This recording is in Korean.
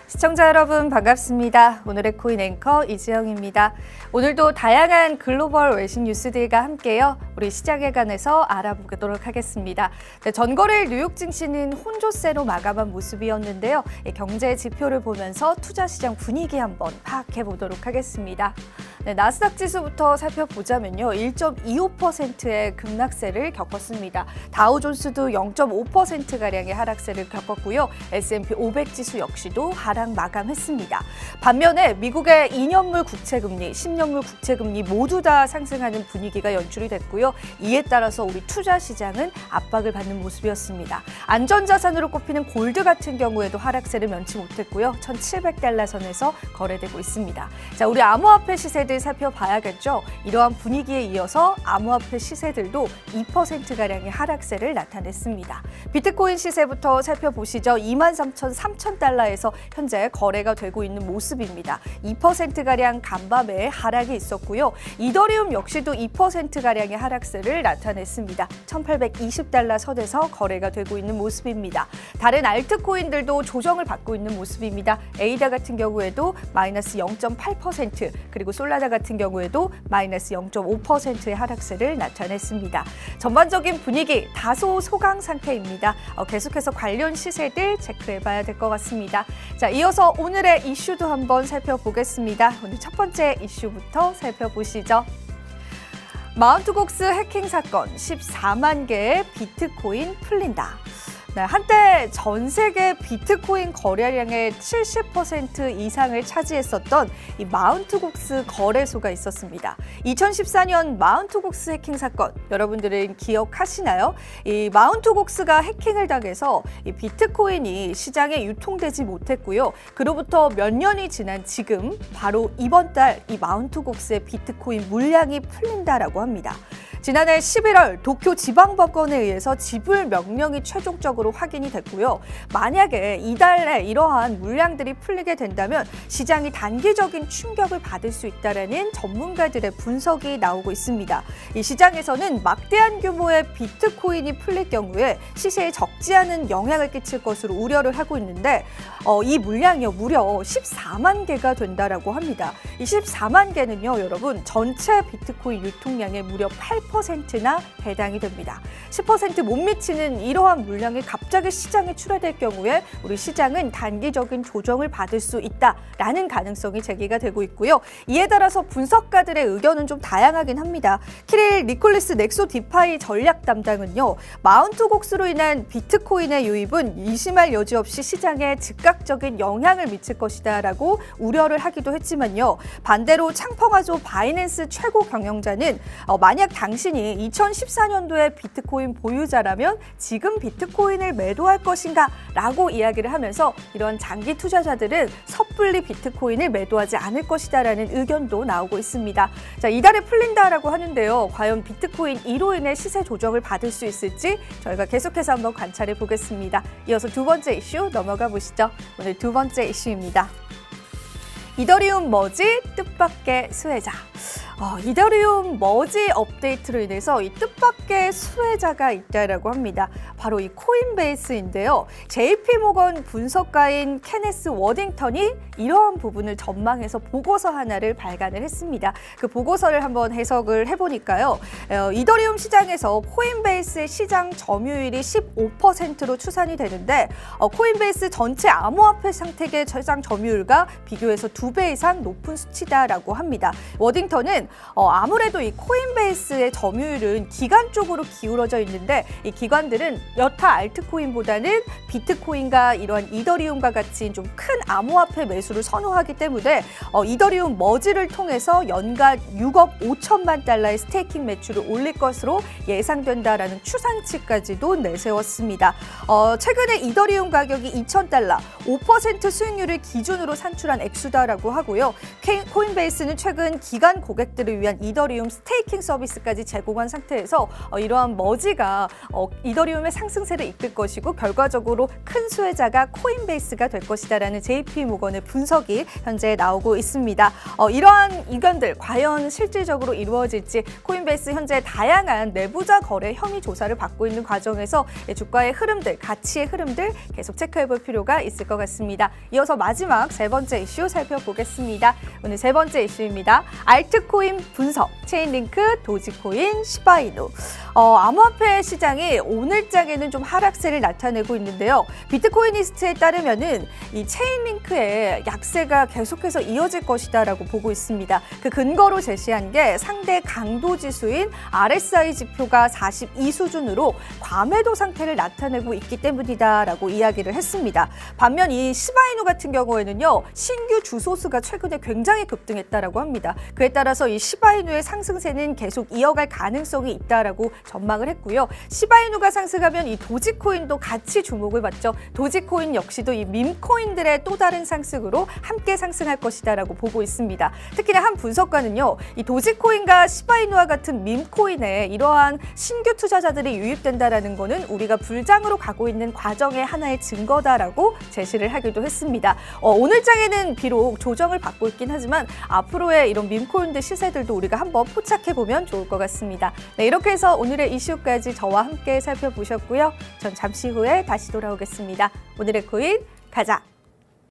시청자 여러분 반갑습니다. 오늘의 코인 앵커 이지영입니다. 오늘도 다양한 글로벌 외신 뉴스들과 함께요. 우리 시장에 관해서 알아보도록 하겠습니다. 네, 전거래일 뉴욕 증시는 혼조세로 마감한 모습이었는데요. 경제 지표를 보면서 투자 시장 분위기 한번 파악해 보도록 하겠습니다. 네, 나스닥 지수부터 살펴보자면요. 1.25%의 급락세를 겪었습니다. 다우존스도 0.5%가량의 하락세를 겪었고요. S&P 500 지수 역시도 하락 마감했습니다. 반면에 미국의 2년물 국채금리, 10년물 국채금리 모두 다 상승하는 분위기가 연출이 됐고요. 이에 따라서 우리 투자 시장은 압박을 받는 모습이었습니다. 안전자산으로 꼽히는 골드 같은 경우에도 하락세를 면치 못했고요. 1,700달러 선에서 거래되고 있습니다. 자, 우리 암호화폐 시세들 살펴봐야겠죠. 이러한 분위기에 이어서 암호화폐 시세들도 2%가량의 하락세를 나타냈습니다. 비트코인 시세부터 살펴보시죠. 23,300달러에서 현재 거래가 되고 있는 모습입니다. 2%가량 간밤에 하락이 있었고요. 이더리움 역시도 2%가량의 하락세를 나타냈습니다. 1,820달러 선에서 거래가 되고 있는 모습입니다. 다른 알트코인들도 조정을 받고 있는 모습입니다. 에이다 같은 경우에도 마이너스 0.8%, 그리고 솔라나 같은 경우에도 마이너스 0.5%의 하락세를 나타냈습니다. 전반적인 분위기 다소 소강 상태입니다. 계속해서 관련 시세들 체크해봐야 될 것 같습니다. 자, 이어서 오늘의 이슈도 한번 살펴보겠습니다. 오늘 첫 번째 이슈부터 살펴보시죠. 마운트곡스 해킹 사건, 14만 개의 비트코인 풀린다. 네, 한때 전 세계 비트코인 거래량의 70% 이상을 차지했었던 이 마운트곡스 거래소가 있었습니다. 2014년 마운트곡스 해킹 사건, 여러분들은 기억하시나요? 이 마운트곡스가 해킹을 당해서 이 비트코인이 시장에 유통되지 못했고요. 그로부터 몇 년이 지난 지금 바로 이번 달 이 마운트곡스의 비트코인 물량이 풀린다라고 합니다. 지난해 11월 도쿄 지방법원에 의해서 지불 명령이 최종적으로 확인이 됐고요. 만약에 이달에 이러한 물량들이 풀리게 된다면 시장이 단기적인 충격을 받을 수 있다는 전문가들의 분석이 나오고 있습니다. 이 시장에서는 막대한 규모의 비트코인이 풀릴 경우에 시세에 적지 않은 영향을 끼칠 것으로 우려를 하고 있는데 이 물량이요 무려 14만 개가 된다라고 합니다. 이 14만 개는요, 여러분 전체 비트코인 유통량의 무려 8%나 해당이 됩니다. 10% 못 미치는 이러한 물량이 갑자기 시장에 출하될 경우에 우리 시장은 단기적인 조정을 받을 수 있다라는 가능성이 제기가 되고 있고요. 이에 따라서 분석가들의 의견은 좀 다양하긴 합니다. 키릴 니콜리스 넥소 디파이 전략 담당은요, 마운트곡스로 인한 비트코인의 유입은 의심할 여지 없이 시장에 즉각적인 영향을 미칠 것이다라고 우려를 하기도 했지만요. 반대로 창펑아조 바이낸스 최고 경영자는 만약 당신이 2014년도에 비트코인 보유자라면 지금 비트코인을 매도할 것인가 라고 이야기를 하면서 이런 장기 투자자들은 섣불리 비트코인을 매도하지 않을 것이다라는 의견도 나오고 있습니다. 자, 이달에 풀린다라고 하는데요. 과연 비트코인 이로 인해 시세 조정을 받을 수 있을지 저희가 계속해서 한번 관찰해 보겠습니다. 이어서 두 번째 이슈 넘어가 보시죠. 오늘 두 번째 이슈입니다. 이더리움 머지 뜻밖의 수혜자. 이더리움 머지 업데이트로 인해서 이 뜻밖의 수혜자가 있다라고 합니다. 바로 이 코인베이스인데요. JP모건 분석가인 케네스 워딩턴이 이러한 부분을 전망해서 보고서 하나를 발간을 했습니다. 그 보고서를 한번 해석을 해보니까요. 이더리움 시장에서 코인베이스의 시장 점유율이 15%로 추산이 되는데 코인베이스 전체 암호화폐 생태계 시장 점유율과 비교해서 2배 이상 높은 수치다라고 합니다. 워딩턴은 아무래도 이 코인베이스의 점유율은 기관 쪽으로 기울어져 있는데 이 기관들은 여타 알트코인보다는 비트코인과 이러한 이더리움과 같이 좀 큰 암호화폐 매수를 선호하기 때문에 이더리움 머지를 통해서 연간 6억 5천만 달러의 스테이킹 매출을 올릴 것으로 예상된다라는 추산치까지도 내세웠습니다. 최근에 이더리움 가격이 2,000달러, 5% 수익률을 기준으로 산출한 액수다라고 하고요. 코인베이스는 최근 기관 고객들을 위한 이더리움 스테이킹 서비스까지 제공한 상태에서 이러한 머지가 이더리움의 상승세를 이끌 것이고 결과적으로 큰 수혜자가 코인베이스가 될 것이다라는 JP모건의 분석이 현재 나오고 있습니다. 이러한 의견들 과연 실질적으로 이루어질지 코인베이스 현재 다양한 내부자 거래 혐의 조사를 받고 있는 과정에서 주가의 흐름들, 가치의 흐름들 계속 체크해볼 필요가 있을 것 같습니다. 이어서 마지막 세 번째 이슈 살펴보겠습니다. 오늘 세 번째 이슈입니다. 알트코인 분석, 체인링크, 도지코인, 시바이누. 암호화폐 시장이 오늘장에는 좀 하락세를 나타내고 있는데요. 비트코이니스트에 따르면은 이 체인링크의 약세가 계속해서 이어질 것이다라고 보고 있습니다. 그 근거로 제시한 게 상대 강도 지수인 RSI 지표가 42 수준으로 과매도 상태를 나타내고 있기 때문이다라고 이야기를 했습니다. 반면 이 시바이누 같은 경우에는요, 신규 주소수가 최근에 굉장히 급등했다라고 합니다. 그에 따라서 이 시바이누의 상승세는 계속 이어갈 가능성이 있다라고 전망을 했고요. 시바이누가 상승하면 이 도지코인도 같이 주목을 받죠. 도지코인 역시도 이 밈코인들의 또 다른 상승으로 함께 상승할 것이다라고 보고 있습니다. 특히나 한 분석가는요, 이 도지코인과 시바이누와 같은 밈코인에 이러한 신규 투자자들이 유입된다라는 거는 우리가 불장으로 가고 있는 과정의 하나의 증거다라고 제시를 하기도 했습니다. 오늘장에는 비록 조정을 받고 있긴 하지만 앞으로의 이런 밈코인들 시세들도 우리가 한번 포착해보면 좋을 것 같습니다. 네, 이렇게 해서 오늘의 이슈까지 저와 함께 살펴보셨고요. 전 잠시 후에 다시 돌아오겠습니다. 오늘의 코인 가자!